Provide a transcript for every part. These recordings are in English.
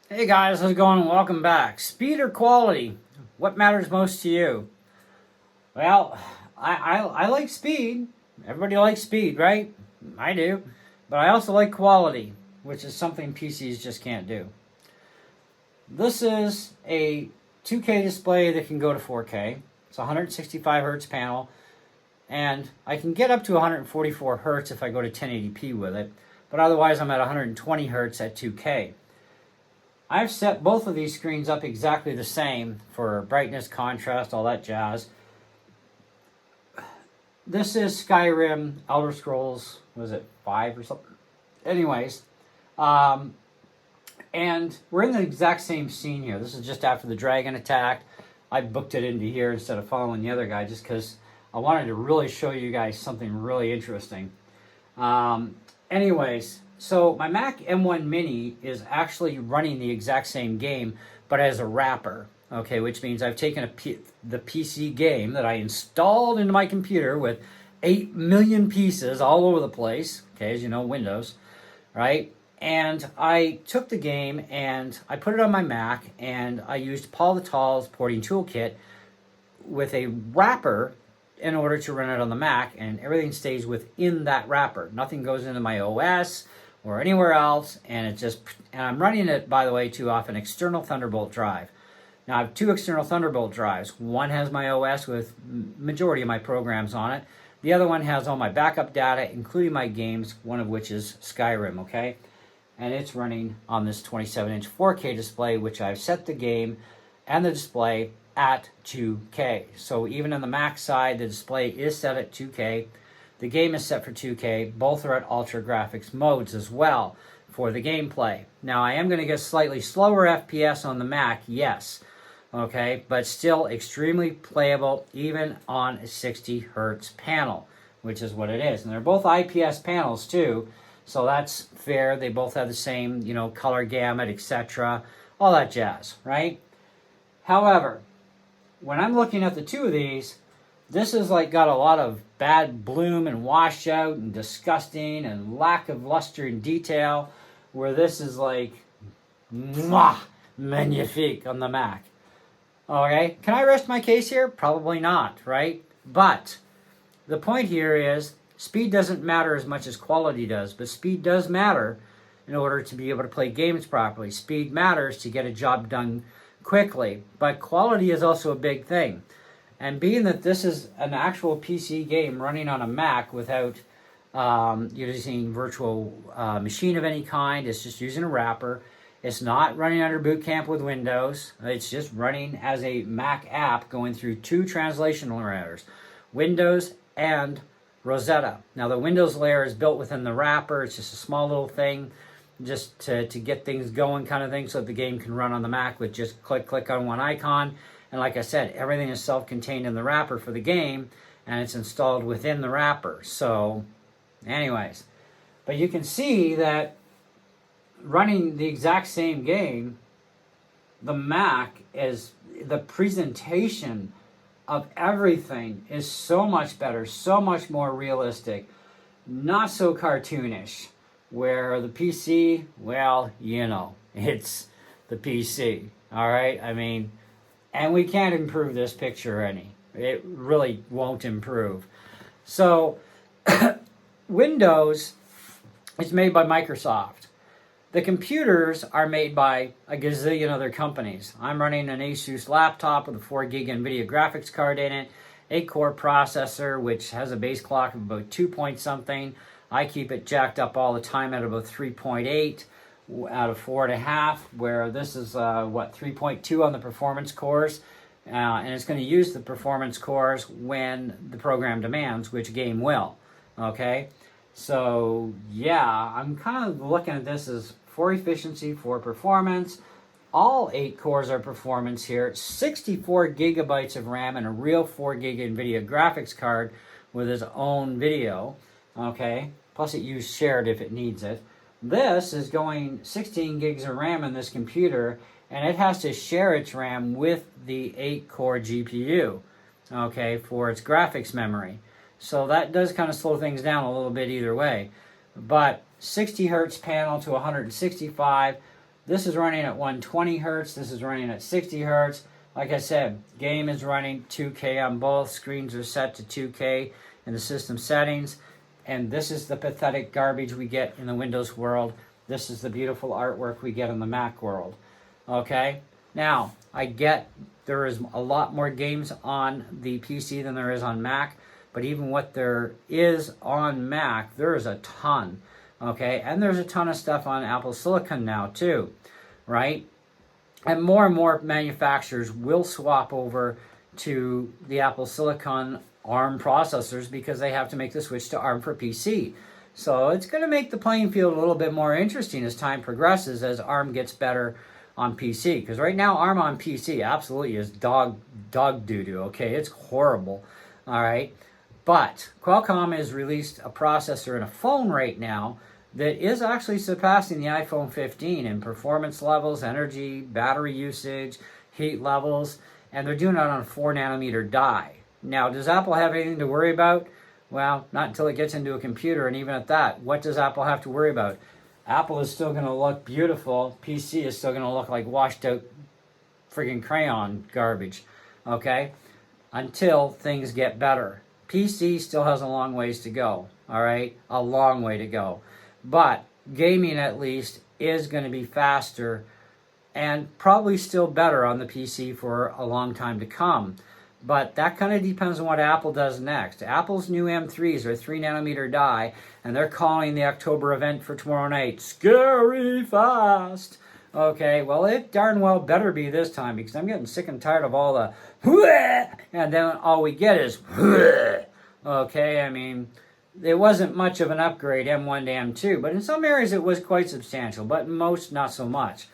Hey guys, how's it going? Welcome back. Speed or quality? What matters most to you? Well, I like speed. Everybody likes speed, right? I do. But I also like quality, which is something PCs just can't do. This is a 2K display that can go to 4K. It's a 165 hertz panel, and I can get up to 144 hertz if I go to 1080p with it, but otherwise I'm at 120 hertz at 2K. I've set both of these screens up exactly the same for brightness, contrast, all that jazz. This is Skyrim, Elder Scrolls, was it 5 or something? Anyways, and we're in the exact same scene here. This is just after the dragon attacked. I booked it into here instead of following the other guy just because I wanted to really show you guys something really interesting. Anyways, so my Mac M1 Mini is actually running the exact same game, but as a wrapper. Okay, which means I've taken the PC game that I installed into my computer with 8 million pieces all over the place. Okay, as you know, Windows, right? And I took the game and I put it on my Mac, and I used Paul the Tall's porting toolkit with a wrapper in order to run it on the Mac, and everything stays within that wrapper. Nothing goes into my OS or anywhere else, and I'm running it, by the way, off an external Thunderbolt drive. Now I have 2 external Thunderbolt drives. One has my OS with majority of my programs on it. The other one has all my backup data, including my games, one of which is Skyrim, okay? And it's running on this 27-inch 4K display, which I've set the game and the display at 2K. So even on the Mac side, the display is set at 2K. The game is set for 2K. Both are at ultra graphics modes as well for the gameplay. Now I am going to get slightly slower FPS on the Mac, yes. Okay, but still extremely playable even on a 60 hertz panel, which is what it is. And they're both IPS panels too, so that's fair. They both have the same, color gamut, etc. All that jazz, right? However, when I'm looking at the two of these, this is like got a lot of bad bloom and washout and disgusting and lack of luster and detail, where this is like, mwah, magnifique on the Mac. Okay, can I rest my case here? Probably not, right? But the point here is speed doesn't matter as much as quality does, but speed does matter in order to be able to play games properly. Speed matters to get a job done quickly, but quality is also a big thing. And being that this is an actual PC game running on a Mac without using virtual machine of any kind, it's just using a wrapper. It's not running under boot camp with Windows. It's just running as a Mac app going through 2 translation layers, Windows and Rosetta. Now the Windows layer is built within the wrapper. It's just a small little thing just to get things going kind of thing, so that the game can run on the Mac with just click on one icon. And like I said, everything is self-contained in the wrapper for the game, and it's installed within the wrapper. So anyways, but you can see that running the exact same game, the Mac is, the presentation of everything is so much better, so much more realistic, not so cartoonish, where the PC, well, it's the PC, all right? I mean, and we can't improve this picture any. It really won't improve. So, Windows is made by Microsoft. The computers are made by a gazillion other companies. I'm running an Asus laptop with a 4 gig NVIDIA graphics card in it, 8-core processor, which has a base clock of about 2 point something. I keep it jacked up all the time at about 3.8 out of 4.5, where this is, 3.2 on the performance cores. And it's going to use the performance cores when the program demands, which game will. Okay? So, yeah, I'm kind of looking at this as for efficiency, for performance. All 8 cores are performance here. 64 gigabytes of RAM and a real 4 gig NVIDIA graphics card with its own video. Okay? Plus it used shared if it needs it. This is going 16 gigs of RAM in this computer, and it has to share its RAM with the 8-core GPU, okay, for its graphics memory. So that does kind of slow things down a little bit either way. But 60 hertz panel to 165, This is running at 120 hertz. This is running at 60 hertz. Like I said, game is running 2K on both. Screens are set to 2K in the system settings. And this is the pathetic garbage we get in the Windows world. This is the beautiful artwork we get in the Mac world. Okay? Now, I get there is a lot more games on the PC than there is on Mac. But even what there is on Mac, there is a ton. Okay? And there's a ton of stuff on Apple Silicon now, too. Right? And more manufacturers will swap over to the Apple Silicon ARM processors because they have to make the switch to ARM for PC. So it's going to make the playing field a little bit more interesting as time progresses, as ARM gets better on PC. Because right now, ARM on PC absolutely is dog doo-doo, okay? It's horrible, all right? But Qualcomm has released a processor in a phone right now that is actually surpassing the iPhone 15 in performance levels, energy, battery usage, heat levels, and they're doing it on a 4nm die. Now, does Apple have anything to worry about? Well, not until it gets into a computer, and even at that, what does Apple have to worry about? Apple is still going to look beautiful. PC is still going to look like washed out friggin' crayon garbage, okay? Until things get better. PC still has a long ways to go, all right? A long way to go. But gaming, at least, is going to be faster and probably still better on the PC for a long time to come. But that kind of depends on what Apple does next. Apple's new M3s are 3nm die, and they're calling the October event for tomorrow night scary fast. Okay, well, it darn well better be this time, because I'm getting sick and tired of all the whooah, and then all we get is whooah. Okay, I mean, it wasn't much of an upgrade M1 to M2, but in some areas it was quite substantial, but in most not so much.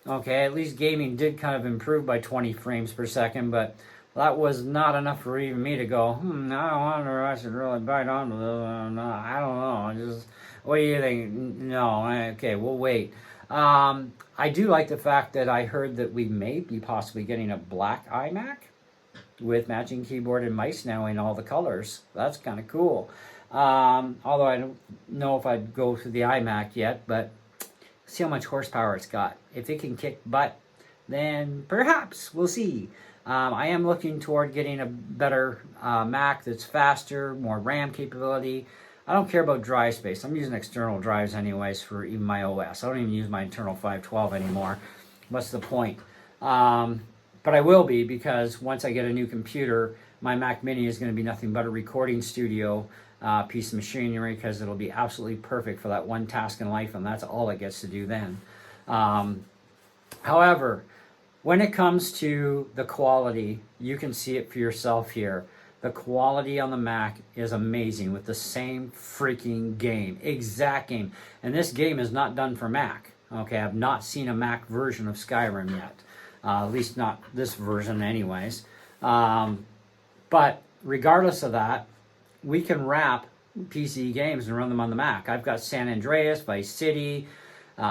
Okay, at least gaming did kind of improve by 20 frames per second, but that was not enough for even me to go, I wonder if I should really bite onto this. I don't know. Just, what do you think? No, okay, we'll wait. I do like the fact that I heard that we may be possibly getting a black iMac with matching keyboard and mice now in all the colors. That's kind of cool. Although I don't know if I'd go to the iMac yet, but see how much horsepower it's got. If it can kick butt, then perhaps we'll see. I am looking toward getting a better Mac that's faster, more RAM capability. I don't care about drive space. I'm using external drives anyways for even my OS. I don't even use my internal 512 anymore. What's the point? But I will be, because once I get a new computer, my Mac Mini is going to be nothing but a recording studio piece of machinery, because it'll be absolutely perfect for that one task in life, and that's all it gets to do then. However, when it comes to the quality, you can see it for yourself here. The quality on the Mac is amazing with the same freaking game, exact game. And this game is not done for Mac. Okay, I've not seen a Mac version of Skyrim yet. At least not this version anyways. But regardless of that, we can wrap PC games and run them on the Mac. I've got San Andreas, Vice City,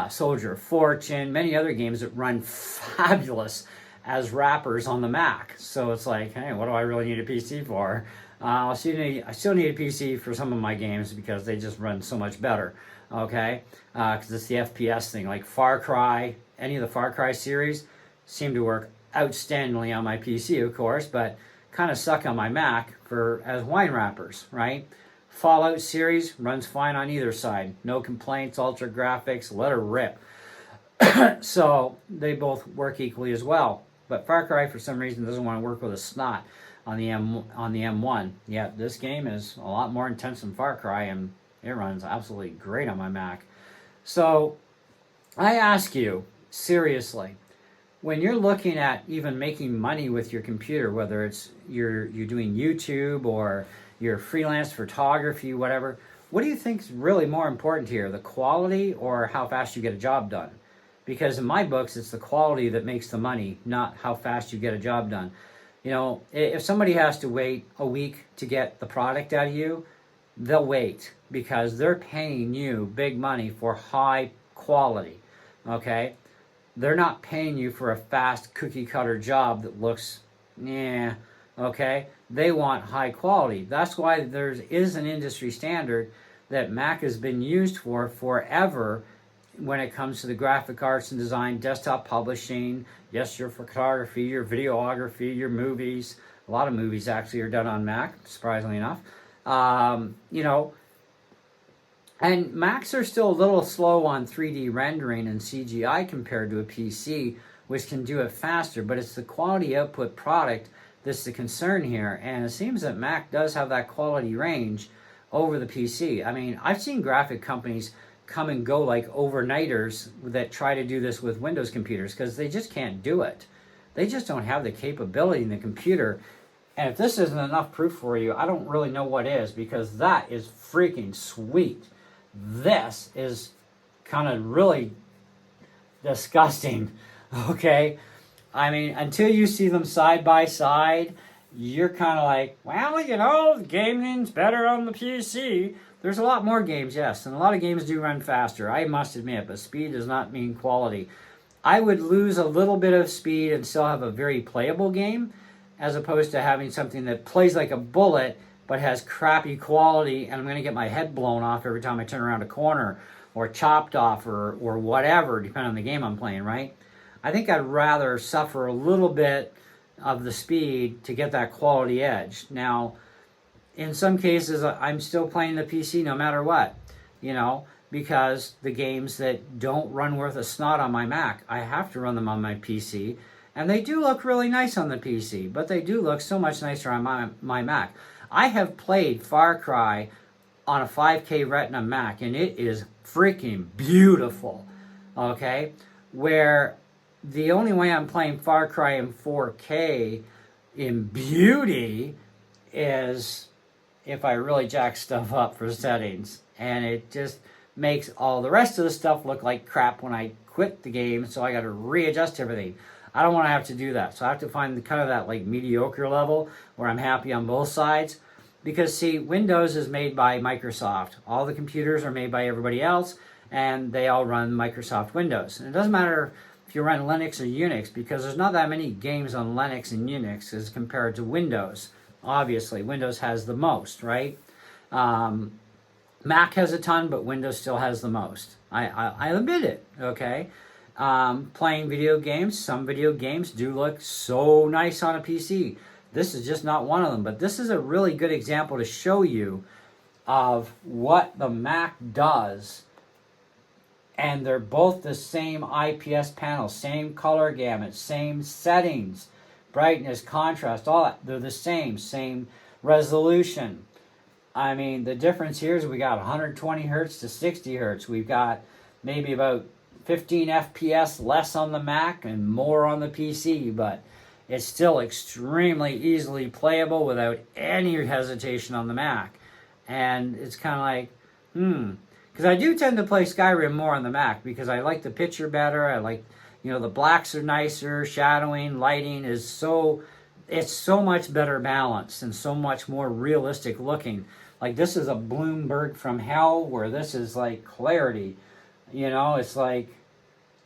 Soldier of Fortune, many other games that run fabulous as wrappers on the Mac. So it's like, hey, what do I really need a PC for? I still need a PC for some of my games because they just run so much better, okay? Because it's the FPS thing. Like Far Cry, any of the Far Cry series seem to work outstandingly on my PC, of course, but kind of suck on my Mac as wine wrappers, right? Fallout series runs fine on either side. No complaints, ultra graphics, let her rip. So they both work equally as well. But Far Cry, for some reason, doesn't want to work with a snot on the M1. Yet this game is a lot more intense than Far Cry, and it runs absolutely great on my Mac. So I ask you, seriously, when you're looking at even making money with your computer, whether it's you're doing YouTube or your freelance photography, whatever, what do you think is really more important here, the quality or how fast you get a job done? Because in my books, it's the quality that makes the money, not how fast you get a job done. You know, if somebody has to wait a week to get the product out of you, they'll wait because they're paying you big money for high quality, okay? They're not paying you for a fast cookie cutter job that looks, okay? They want high quality. That's why there is an industry standard that Mac has been used for forever when it comes to the graphic arts and design, desktop publishing, yes, your photography, your videography, your movies. A lot of movies actually are done on Mac, surprisingly enough. You know, and Macs are still a little slow on 3D rendering and CGI compared to a PC, which can do it faster, but it's the quality output product that's the concern here. And it seems that Mac does have that quality range over the PC. I mean, I've seen graphic companies come and go like overnighters that try to do this with Windows computers because they just can't do it. They just don't have the capability in the computer. And if this isn't enough proof for you, I don't really know what is, because that is freaking sweet. This is kind of really disgusting, okay? I mean, until you see them side by side, you're kind of like, well, you know, the gaming's better on the PC. There's a lot more games, yes, and a lot of games do run faster, I must admit, but speed does not mean quality. I would lose a little bit of speed and still have a very playable game, as opposed to having something that plays like a bullet but has crappy quality, and I'm going to get my head blown off every time I turn around a corner, or chopped off, or whatever, depending on the game I'm playing, right? I think I'd rather suffer a little bit of the speed to get that quality edge. Now, in some cases, I'm still playing the PC no matter what, you know, because the games that don't run worth a snot on my Mac, I have to run them on my PC, and they do look really nice on the PC, but they do look so much nicer on my Mac. I have played Far Cry on a 5K Retina Mac, and it is freaking beautiful, okay? Where the only way I'm playing Far Cry in 4K in beauty is if I really jack stuff up for settings, and it just makes all the rest of the stuff look like crap when I quit the game, so I got to readjust everything. I don't want to have to do that, so I have to find kind of that like mediocre level where I'm happy on both sides. Because see, Windows is made by Microsoft. All the computers are made by everybody else, and they all run Microsoft Windows. And it doesn't matter if you run Linux or Unix, because there's not that many games on Linux and Unix as compared to Windows. Obviously, Windows has the most, right? Mac has a ton, but Windows still has the most. I admit it, okay? Playing video games, some video games do look so nice on a PC. This is just not one of them, but this is a really good example to show you of what the Mac does. And they're both the same IPS panel, same color gamut, same settings, brightness, contrast, all that. They're the same resolution. I mean, the difference here is we got 120 hertz to 60 hertz. We've got maybe about 15 FPS less on the Mac and more on the PC, but it's still extremely easily playable without any hesitation on the Mac. And it's kind of like, because I do tend to play Skyrim more on the Mac because I like the picture better. I like, you know, the blacks are nicer, shadowing, lighting is it's so much better balanced and so much more realistic looking. Like this is a Bloomberg from hell, where this is like clarity. You know, it's like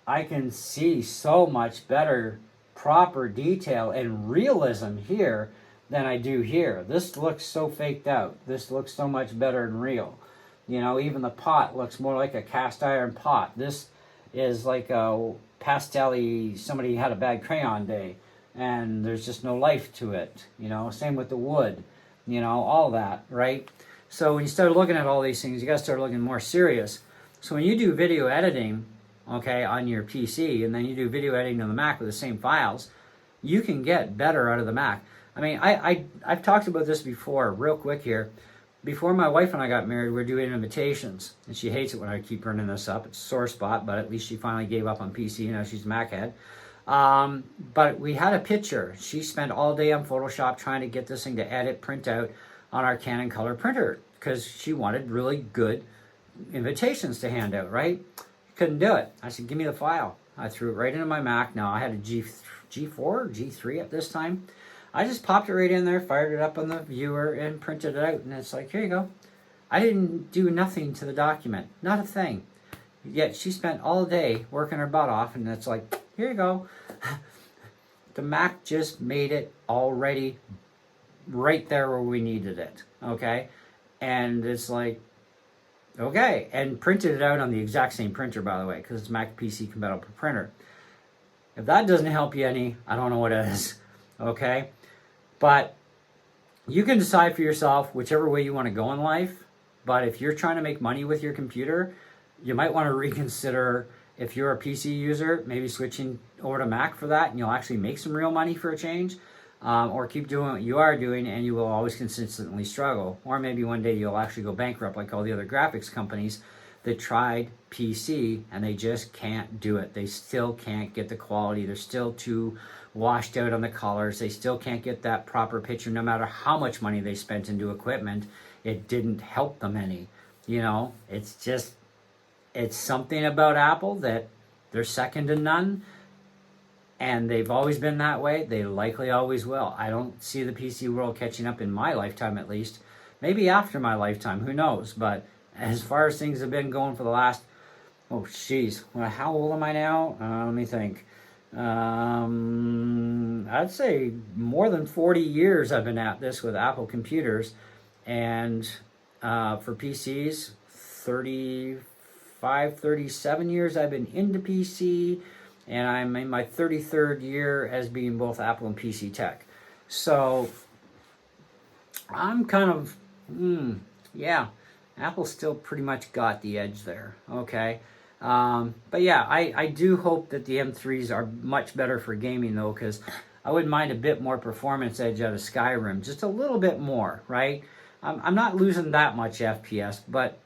I can see so much better proper detail and realism here than I do here. This looks so faked out. This looks so much better and real. You know, even the pot looks more like a cast iron pot. This is like a pastel-y, somebody had a bad crayon day, and there's just no life to it. You know, same with the wood, you know, all that, right? So when you start looking at all these things, you got to start looking more serious. So when you do video editing, okay, on your PC, and then you do video editing on the Mac with the same files, you can get better out of the Mac. I mean, I've talked about this before, real quick here. Before my wife and I got married, we were doing invitations, and she hates it when I keep bringing this up. It's a sore spot, but at least she finally gave up on PC. Now she's a Mac head. But we had a picture. She spent all day on Photoshop trying to get this thing to edit, print out on our Canon color printer, because she wanted really good invitations to hand out, right? Couldn't do it. I said, give me the file. I threw it right into my Mac. Now, I had a G4 or G3 at this time. I just popped it right in there, fired it up on the viewer, and printed it out. And it's like, here you go. I didn't do nothing to the document. Not a thing. Yet she spent all day working her butt off, and it's like, here you go. The Mac just made it already right there where we needed it. Okay? And it's like, Okay, and printed it out on the exact same printer, by the way, because it's Mac PC compatible printer. If that doesn't help you any, I don't know what is. Okay, but you can decide for yourself whichever way you want to go in life. But if you're trying to make money with your computer, you might want to reconsider, if you're a PC user, maybe switching over to Mac for that, and you'll actually make some real money for a change. Or keep doing what you are doing, and you will always consistently struggle. Or maybe one day you'll actually go bankrupt like all the other graphics companies that tried PC and they just can't do it. They still can't get the quality. They're still too washed out on the colors. They still can't get that proper picture. No matter how much money they spent into equipment, it didn't help them any. You know, it's something about Apple that they're second to none. And they've always been that way. They likely always will. I don't see the PC world catching up in my lifetime, at least. Maybe after my lifetime, who knows? But as far as things have been going for the last, oh, jeez. Well, how old am I now? Let me think. I'd say more than 40 years I've been at this with Apple computers. And for PCs, 35, 37 years I've been into PC. And I'm in my 33rd year as being both Apple and PC tech. So I'm kind of, yeah, Apple still pretty much got the edge there, okay? But yeah, I do hope that the M3s are much better for gaming though, because I wouldn't mind a bit more performance edge out of Skyrim, just a little bit more, right? I'm not losing that much FPS, but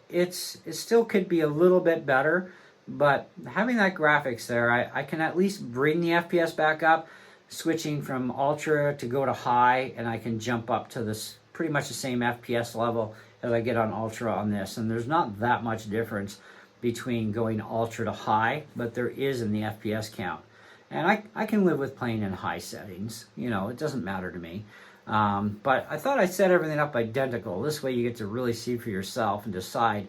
it still could be a little bit better. But having that graphics there, I can at least bring the FPS back up, switching from ultra to go to high, and I can jump up to this pretty much the same FPS level as I get on ultra on this. And there's not that much difference between going ultra to high, but there is in the FPS count. And I can live with playing in high settings. You know, it doesn't matter to me. But I thought I'd set everything up identical. This way you get to really see for yourself and decide,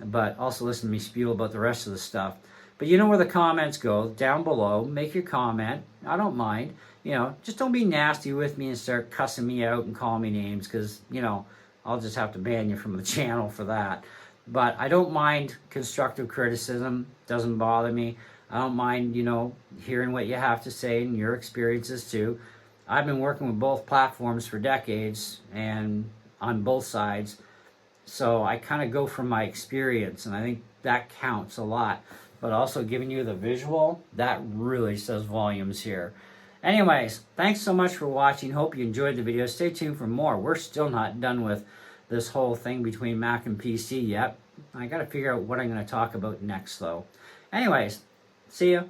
but also listen to me spew about the rest of the stuff. But you know where the comments go, down below. Make your comment. I don't mind. You know, just don't be nasty with me and start cussing me out and calling me names, because, you know, I'll just have to ban you from the channel for that. But I don't mind constructive criticism. Doesn't bother me. I don't mind, you know, hearing what you have to say and your experiences too. I've been working with both platforms for decades and on both sides. So I kind of go from my experience, and I think that counts a lot. But also giving you the visual, that really says volumes here. Anyways, thanks so much for watching. Hope you enjoyed the video. Stay tuned for more. We're still not done with this whole thing between Mac and PC yet. I got to figure out what I'm going to talk about next, though. Anyways, see ya.